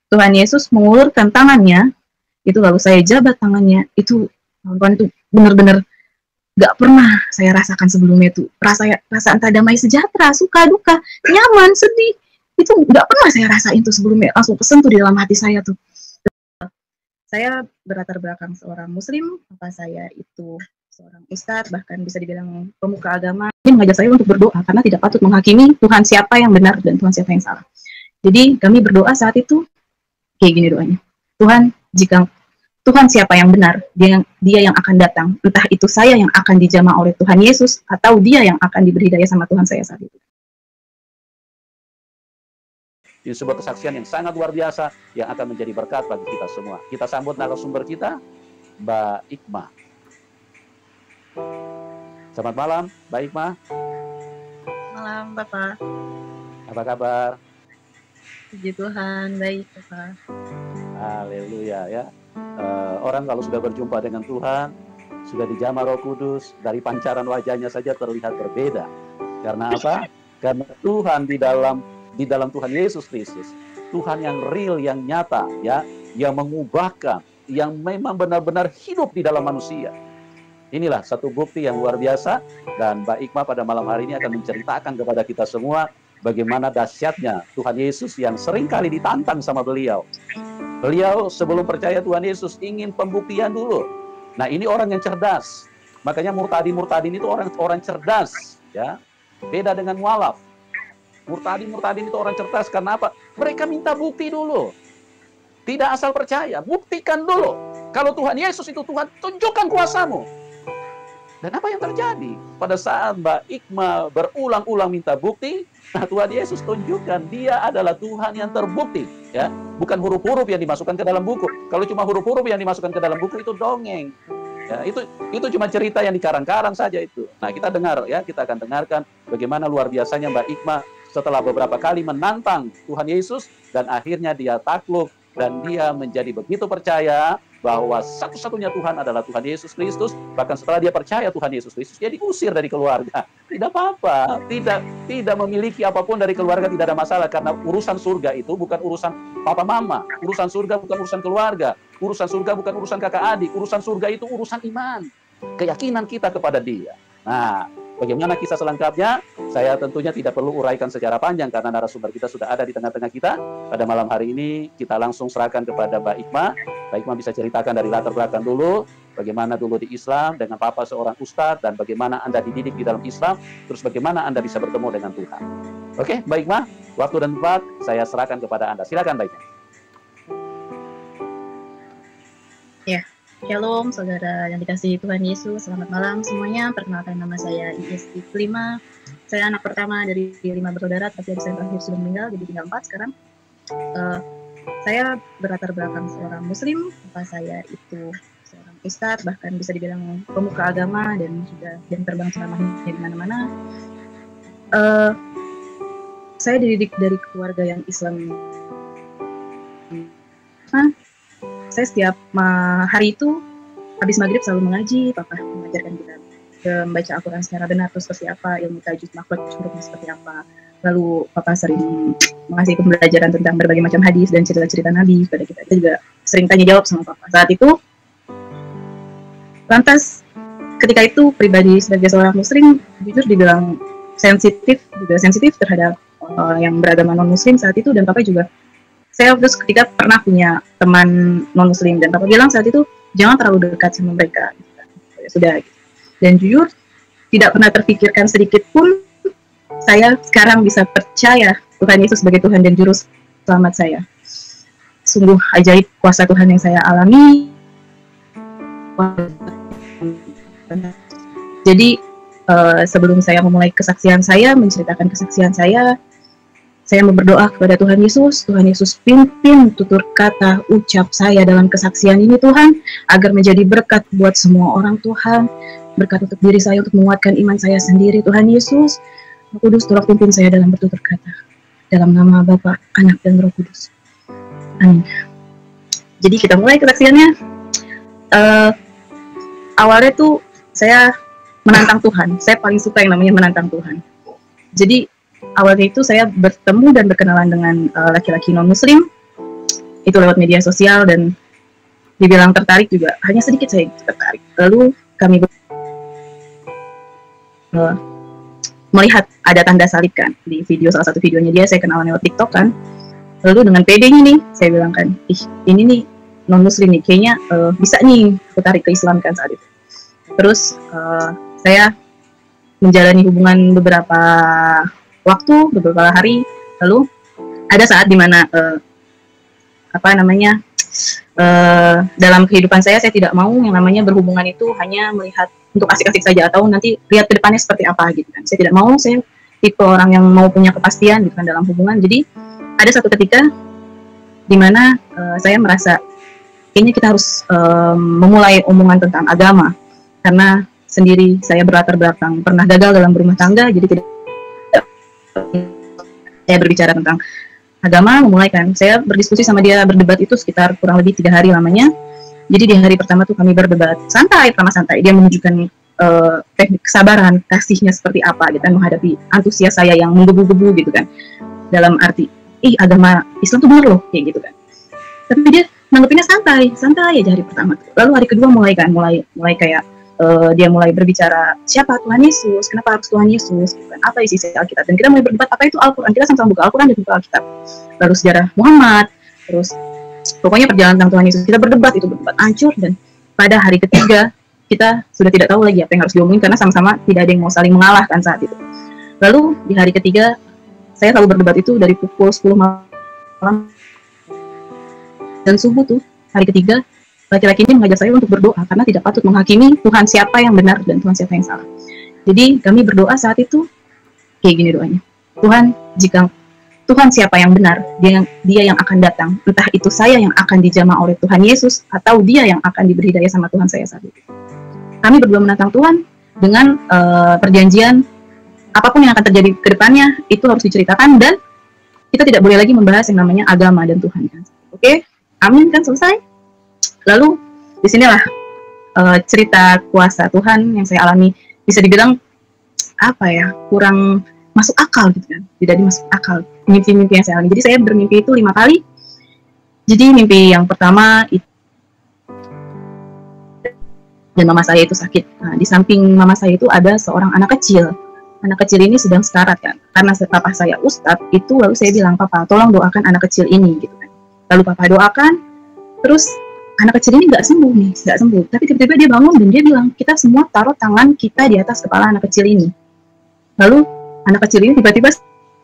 Tuhan Yesus mengulurkan tangannya, itu lalu saya jabat tangannya, itu kawan-kawan, itu benar-benar gak pernah saya rasakan sebelumnya. Itu rasa entah damai sejahtera, suka duka, nyaman, sedih, itu gak pernah saya rasain tuh sebelumnya. Langsung kesentuh di dalam hati saya tuh. Saya berlatar belakang seorang muslim, papa saya itu seorang ustadz, bahkan bisa dibilang pemuka agama. Ini mengajak saya untuk berdoa, karena tidak patut menghakimi Tuhan siapa yang benar dan Tuhan siapa yang salah. Jadi kami berdoa saat itu kayak gini doanya, Tuhan, jika Tuhan siapa yang benar, dia yang akan datang, entah itu saya yang akan dijamah oleh Tuhan Yesus, atau dia yang akan diberi daya sama Tuhan saya saat itu. Ini sebuah kesaksian yang sangat luar biasa, yang akan menjadi berkat bagi kita semua. Kita sambut narasumber kita, Mbak Ikma. Selamat malam, Mbak Ikma. Malam, Bapak. Apa kabar? Puji Tuhan, baik, Bapak. Haleluya ya. Orang kalau sudah berjumpa dengan Tuhan, sudah dijamah Roh Kudus, dari pancaran wajahnya saja terlihat berbeda. Karena apa? Karena Tuhan di dalam Tuhan Yesus Kristus, Tuhan yang real, yang nyata, ya, yang mengubahkan, yang memang benar-benar hidup di dalam manusia. Inilah satu bukti yang luar biasa, dan Mbak Ikma pada malam hari ini akan menceritakan kepada kita semua bagaimana dahsyatnya Tuhan Yesus yang seringkali ditantang sama beliau. Beliau sebelum percaya Tuhan Yesus ingin pembuktian dulu. Nah, ini orang yang cerdas. Makanya murtadin itu orang cerdas, ya. Beda dengan mualaf. Murtadin itu orang cerdas karena apa? Mereka minta bukti dulu. Tidak asal percaya, buktikan dulu. Kalau Tuhan Yesus itu Tuhan, tunjukkan kuasamu. Dan apa yang terjadi? Pada saat Mbak Ikma berulang-ulang minta bukti, nah Tuhan Yesus tunjukkan dia adalah Tuhan yang terbukti, ya. Bukan huruf-huruf yang dimasukkan ke dalam buku. Kalau cuma huruf-huruf yang dimasukkan ke dalam buku itu dongeng. Ya, itu cuma cerita yang dikarang-karang saja itu. Nah, kita dengar ya, kita akan dengarkan bagaimana luar biasanya Mbak Ikma setelah beberapa kali menantang Tuhan Yesus dan akhirnya dia takluk dan dia menjadi begitu percaya bahwa satu-satunya Tuhan adalah Tuhan Yesus Kristus. Bahkan setelah dia percaya Tuhan Yesus Kristus, dia diusir dari keluarga. Tidak apa-apa, tidak memiliki apapun dari keluarga, tidak ada masalah, karena urusan surga itu bukan urusan papa mama, urusan surga bukan urusan keluarga, urusan surga bukan urusan kakak adik, urusan surga itu urusan iman, keyakinan kita kepada Dia. Nah, bagaimana kisah selengkapnya? Saya tentunya tidak perlu uraikan secara panjang karena narasumber kita sudah ada di tengah-tengah kita. Pada malam hari ini kita langsung serahkan kepada Mbak Ikma. Mbak Ikma bisa ceritakan dari latar belakang dulu, bagaimana dulu di Islam dengan papa seorang ustadz, dan bagaimana Anda dididik di dalam Islam, terus bagaimana Anda bisa bertemu dengan Tuhan. Oke, Mbak Ikma, waktu dan tempat saya serahkan kepada Anda. Silakan, Mbak Ikma. Ya. Shalom, saudara yang dikasihi Tuhan Yesus. Selamat malam semuanya. Perkenalkan, nama saya Iis Iklima. Saya anak pertama dari 5 bersaudara, tapi adik saya terakhir sudah meninggal, jadi tinggal 4 sekarang. Saya berlatar belakang seorang muslim. Papa saya itu seorang ustadz, bahkan bisa dibilang pemuka agama, dan sudah jam terbang ceramahnya di mana-mana. Saya dididik dari keluarga yang Islam. Saya setiap hari itu habis maghrib selalu mengaji. Papa mengajarkan kita membaca Al-Quran secara benar, terus seperti apa, ilmu tajwid, makhraj hurufnya seperti apa. Lalu Papa sering mengasih pembelajaran tentang berbagai macam hadis dan cerita-cerita Nabi kepada kita. Kita juga sering tanya jawab sama Papa saat itu. Lantas ketika itu pribadi sebagai seorang muslim, jujur dibilang sensitif terhadap yang beragama non-muslim saat itu. Dan Papa juga, saya terus ketika pernah punya teman non-muslim, dan Papa bilang saat itu, jangan terlalu dekat sama mereka. Sudah. Dan jujur, tidak pernah terpikirkan sedikit pun saya sekarang bisa percaya Tuhan Yesus sebagai Tuhan dan Juru Selamat saya. Sungguh ajaib kuasa Tuhan yang saya alami. Jadi, sebelum saya memulai kesaksian saya, menceritakan kesaksian saya berdoa kepada Tuhan Yesus pimpin tutur kata ucap saya dalam kesaksian ini Tuhan, agar menjadi berkat buat semua orang Tuhan, berkat untuk diri saya, untuk menguatkan iman saya sendiri Tuhan Yesus. Roh Kudus tolong pimpin saya dalam bertutur kata, dalam nama Bapa, Anak, dan Roh Kudus. Amin. Jadi kita mulai kesaksiannya. Awalnya tuh saya menantang Tuhan, saya paling suka yang namanya menantang Tuhan. Jadi awalnya itu saya bertemu dan berkenalan dengan laki-laki non-muslim itu lewat media sosial, dan dibilang tertarik juga hanya sedikit saya tertarik. Lalu kami melihat ada tanda salib kan di video, salah satu videonya dia, saya kenalan lewat TikTok kan. Lalu dengan PD-nya nih saya bilang kan, ini nih non muslim nih, kayaknya bisa nih aku tarik ke Islam kan saat itu. Terus saya menjalani hubungan beberapa waktu, beberapa hari. Lalu ada saat dimana dalam kehidupan saya tidak mau yang namanya berhubungan itu hanya melihat untuk asik-asik saja, atau nanti lihat ke depannya seperti apa gitu kan. Saya tidak mau, saya tipe orang yang mau punya kepastian gitu kan dalam hubungan. Jadi ada satu ketika dimana saya merasa kayaknya kita harus memulai omongan tentang agama, karena sendiri saya berlatar belakang pernah gagal dalam berumah tangga, jadi tidak saya berbicara tentang agama. Memulai kan saya berdiskusi sama dia, berdebat itu sekitar kurang lebih 3 hari lamanya. Jadi di hari pertama tuh kami berdebat santai, dia menunjukkan teknik kesabaran, kasihnya seperti apa gitu kan, menghadapi antusias saya yang menggebu-gebu gitu kan, dalam arti agama Islam tuh benar loh kayak gitu kan. Tapi dia nanggepinnya santai aja hari pertama tuh. Lalu hari kedua mulai kayak dia mulai berbicara siapa Tuhan Yesus, kenapa harus Tuhan Yesus gitu kan, apa isi Alkitab, dan kita mulai berdebat apa itu Al-Quran. Kita sama-sama buka Al-Quran dan buka Alkitab, lalu sejarah Muhammad, terus pokoknya perjalanan tentang Tuhan Yesus. Kita berdebat hancur, dan pada hari ketiga kita sudah tidak tahu lagi apa yang harus diomongin, karena sama-sama tidak ada yang mau saling mengalahkan saat itu. Lalu di hari ketiga saya selalu berdebat itu dari pukul 10 malam dan subuh tuh hari ketiga, laki-laki ini mengajak saya untuk berdoa, karena tidak patut menghakimi Tuhan siapa yang benar dan Tuhan siapa yang salah. Jadi kami berdoa saat itu kayak gini doanya, Tuhan, jika Tuhan siapa yang benar, dia yang akan datang, entah itu saya yang akan dijamah oleh Tuhan Yesus, atau dia yang akan diberi hidayah sama Tuhan saya saat itu. Kami berdua menantang Tuhan dengan perjanjian apapun yang akan terjadi ke depannya itu harus diceritakan, dan kita tidak boleh lagi membahas yang namanya agama dan Tuhan kan. Oke, amin kan, selesai. Lalu disinilah cerita kuasa Tuhan yang saya alami, bisa dibilang kurang masuk akal gitu kan, tidak masuk akal mimpi-mimpi yang saya alami. Jadi saya bermimpi itu 5 kali. Jadi mimpi yang pertama itu, dan mama saya itu sakit. Nah, di samping mama saya itu ada seorang anak kecil. Anak kecil ini sedang sekarat kan, karena papa saya ustadz itu. Lalu saya bilang, papa tolong doakan anak kecil ini gitu kan. Lalu papa doakan, terus anak kecil ini nggak sembuh, tapi tiba-tiba dia bangun dan dia bilang, kita semua taruh tangan kita di atas kepala anak kecil ini. Lalu anak kecil ini tiba-tiba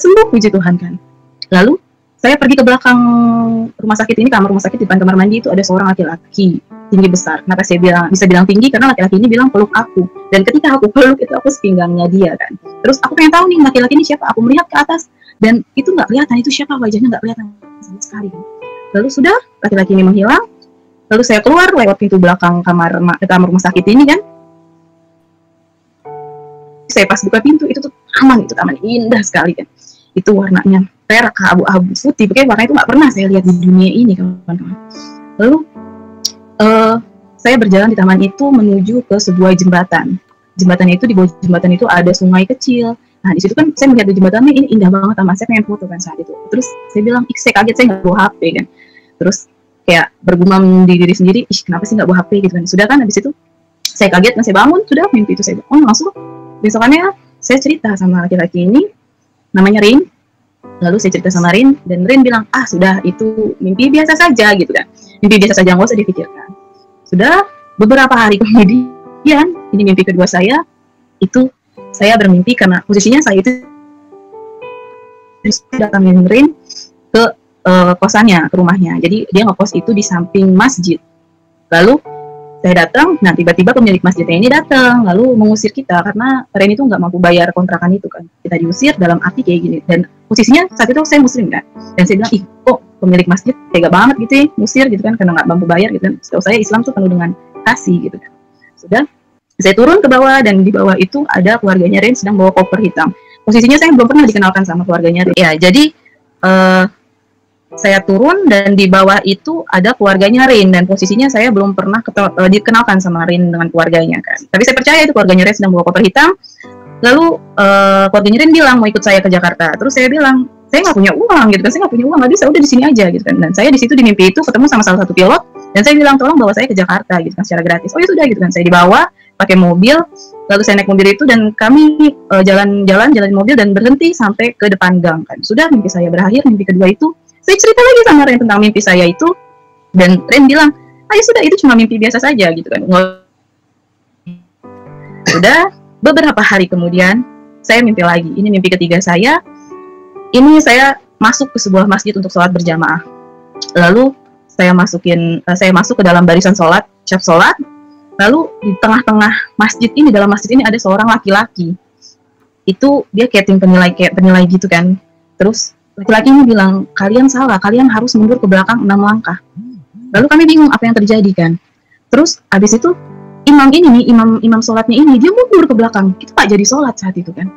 sembuh, puji Tuhan kan. Lalu saya pergi ke belakang rumah sakit ini, kamar rumah sakit, di depan kamar mandi itu ada seorang laki-laki tinggi besar. Kenapa saya bisa bilang tinggi? Karena laki-laki ini bilang peluk aku, dan ketika aku peluk itu aku sepinggangnya dia kan. Terus aku pengen tahu nih laki-laki ini siapa. Aku melihat ke atas dan itu nggak kelihatan itu siapa, wajahnya nggak kelihatan sama sekali kan. Lalu sudah laki-laki ini menghilang. Lalu saya keluar lewat pintu belakang kamar rumah sakit ini kan. Saya pas buka pintu, itu tuh taman indah sekali kan. Itu warnanya perak, abu-abu, putih, pokoknya warna itu nggak pernah saya lihat di dunia ini kawan-kawan. Lalu saya berjalan di taman itu menuju ke sebuah jembatan. Jembatan itu, di bawah jembatan itu ada sungai kecil. Nah di situ kan saya melihat di jembatannya, ini indah banget taman, saya pengen foto kan saat itu. Terus saya bilang, saya kaget, saya nggak bawa HP kan. Terus kayak bergumam di diri sendiri, kenapa sih nggak bawa HP gitu kan. Sudah kan habis itu saya kaget dan saya bangun, sudah mimpi itu saya bilang, langsung besokannya saya cerita sama laki-laki ini, namanya Rin. Lalu saya cerita sama Rin, dan Rin bilang, sudah, itu mimpi biasa saja gitu kan. Mimpi biasa saja, nggak usah dipikirkan. Sudah beberapa hari kemudian, ini mimpi kedua saya, itu saya bermimpi karena posisinya saya itu datangin Rin ke kosannya, ke rumahnya. Jadi dia ngekos itu di samping masjid. Lalu saya datang, nah tiba-tiba pemilik masjidnya ini datang, lalu mengusir kita karena Ren itu nggak mampu bayar kontrakan itu kan. Kita diusir dalam arti kayak gini, dan posisinya saat itu saya muslim kan. Dan saya bilang, kok pemilik masjid tega banget gitu ya, musir gitu kan, karena nggak mampu bayar gitu kan. Setahu saya Islam tuh penuh dengan kasih gitu kan. Sudah, saya turun ke bawah, dan di bawah itu ada keluarganya Ren sedang bawa koper hitam. Posisinya saya belum pernah dikenalkan sama keluarganya Ren. Ya, jadi saya turun dan di bawah itu ada keluarganya Rin, dan posisinya saya belum pernah dikenalkan sama Rin dengan keluarganya kan. Tapi saya percaya itu keluarganya Rin sedang bawa koper hitam. Lalu keluarganya Rin bilang mau ikut saya ke Jakarta. Terus saya bilang, saya nggak punya uang gitu kan, saya nggak punya uang, nggak bisa, udah di sini aja gitu kan. Dan saya di situ di mimpi itu ketemu sama salah satu pilot, dan saya bilang tolong bawa saya ke Jakarta gitu kan secara gratis. Oh ya sudah gitu kan, saya dibawa pakai mobil, lalu saya naik mobil itu dan kami jalan mobil dan berhenti sampai ke depan gang kan. Sudah mimpi saya berakhir, mimpi kedua itu saya cerita lagi sama Ren tentang mimpi saya itu, dan Ren bilang, ah ya sudah, itu cuma mimpi biasa saja gitu kan. Sudah beberapa hari kemudian saya mimpi lagi, ini mimpi ketiga saya. Ini saya masuk ke sebuah masjid untuk sholat berjamaah. Lalu saya masuk ke dalam barisan sholat, siap sholat. Lalu di tengah-tengah masjid ini, dalam masjid ini ada seorang laki-laki. Itu dia kayak penilai gitu kan. Terus laki-laki ini bilang, kalian salah, kalian harus mundur ke belakang 6 langkah. Lalu kami bingung apa yang terjadi kan. Terus habis itu imam sholatnya ini dia mundur ke belakang. Kita tak jadi sholat saat itu kan.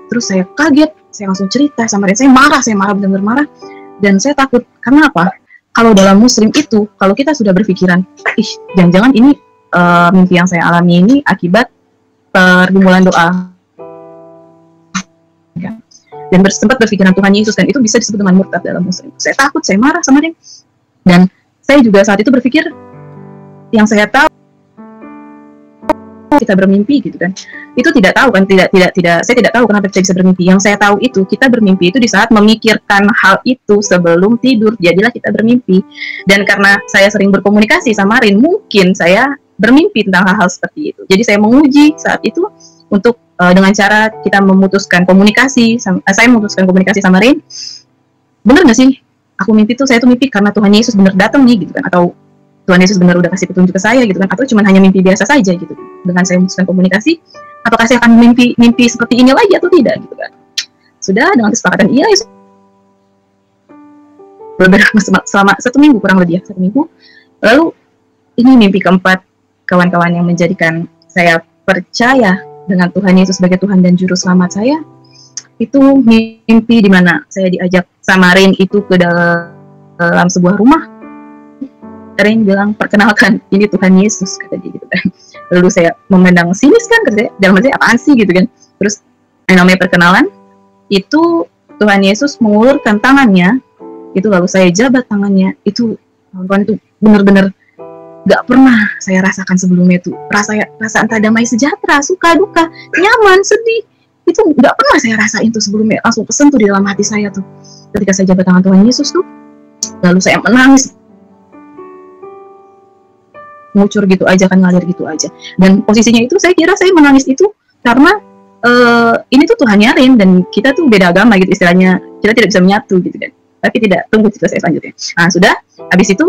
Terus saya kaget, saya langsung cerita sama dia, saya marah benar-benar marah. Dan saya takut, karena apa? Kalau dalam muslim itu, kalau kita sudah berpikiran, jangan-jangan ini mimpi yang saya alami ini akibat pergumulan doa. Dan sempat berpikiran Tuhan Yesus, dan itu bisa disebut dengan murtad dalam muslim. Saya takut, saya marah sama dia. Dan saya juga saat itu berpikir, yang saya tahu kita bermimpi gitu kan, itu tidak tahu kan, saya tidak tahu kenapa kita bisa bermimpi. Yang saya tahu itu kita bermimpi itu di saat memikirkan hal itu sebelum tidur, jadilah kita bermimpi. Dan karena saya sering berkomunikasi sama Rin, mungkin saya bermimpi tentang hal-hal seperti itu. Jadi saya menguji saat itu untuk dengan cara kita memutuskan komunikasi, saya memutuskan komunikasi sama Rin, bener nggak sih aku mimpi tuh, saya tuh mimpi karena Tuhan Yesus bener datang nih gitu kan, atau Tuhan Yesus benar udah kasih petunjuk ke saya gitu kan, atau cuma hanya mimpi biasa saja gitu. Dengan saya memutuskan komunikasi, apakah saya akan mimpi seperti ini lagi atau tidak gitu kan. Sudah dengan kesepakatan iya, selama 1 minggu kurang lebih ya, 1 minggu. Lalu ini mimpi keempat, kawan-kawan, yang menjadikan saya percaya dengan Tuhan Yesus sebagai Tuhan dan Juru Selamat saya. Itu mimpi di mana saya diajak sama Rin itu ke dalam sebuah rumah. Rin bilang, perkenalkan, ini Tuhan Yesus, kata dia gitu kan. Lalu saya memandang sinis kan, kata saya, dalam hati apaan sih gitu kan. Terus yang namanya perkenalan, itu Tuhan Yesus mengulurkan tangannya, itu lalu saya jabat tangannya. Itu kawan-kawan, itu benar-benar gak pernah saya rasakan sebelumnya itu. Rasa entah damai sejahtera, suka, duka, nyaman, sedih, itu gak pernah saya rasain tuh sebelumnya. Langsung kesentuh di dalam hati saya tuh ketika saya jabat tangan Tuhan Yesus tuh. Lalu saya menangis, ngucur gitu aja kan, ngalir gitu aja. Dan posisinya itu saya kira saya menangis itu karena ini tuh Tuhannya Rin, dan kita tuh beda agama gitu istilahnya, kita tidak bisa menyatu gitu kan. Tapi tidak, tunggu cerita saya selanjutnya. Nah sudah, habis itu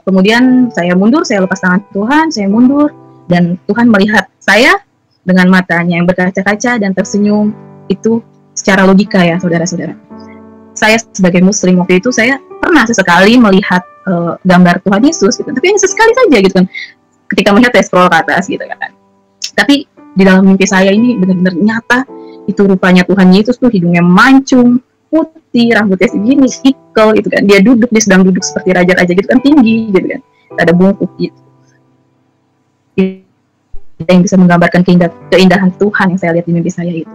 kemudian saya mundur, saya lepas tangan Tuhan, saya mundur, dan Tuhan melihat saya dengan matanya yang berkaca-kaca dan tersenyum. Itu secara logika ya saudara-saudara. Saya sebagai muslim waktu itu, saya pernah sesekali melihat gambar Tuhan Yesus gitu, tapi hanya sesekali saja gitu kan, ketika melihat saya scroll ke atas gitu kan. Tapi di dalam mimpi saya ini benar-benar nyata, itu rupanya Tuhan Yesus tuh hidungnya mancung, putih, rambutnya segini, ikel gitu kan, dia sedang duduk seperti raja-raja gitu kan, tinggi gitu kan, ada bungkuk gitu. Itu yang bisa menggambarkan keindahan Tuhan yang saya lihat di mimpi saya itu.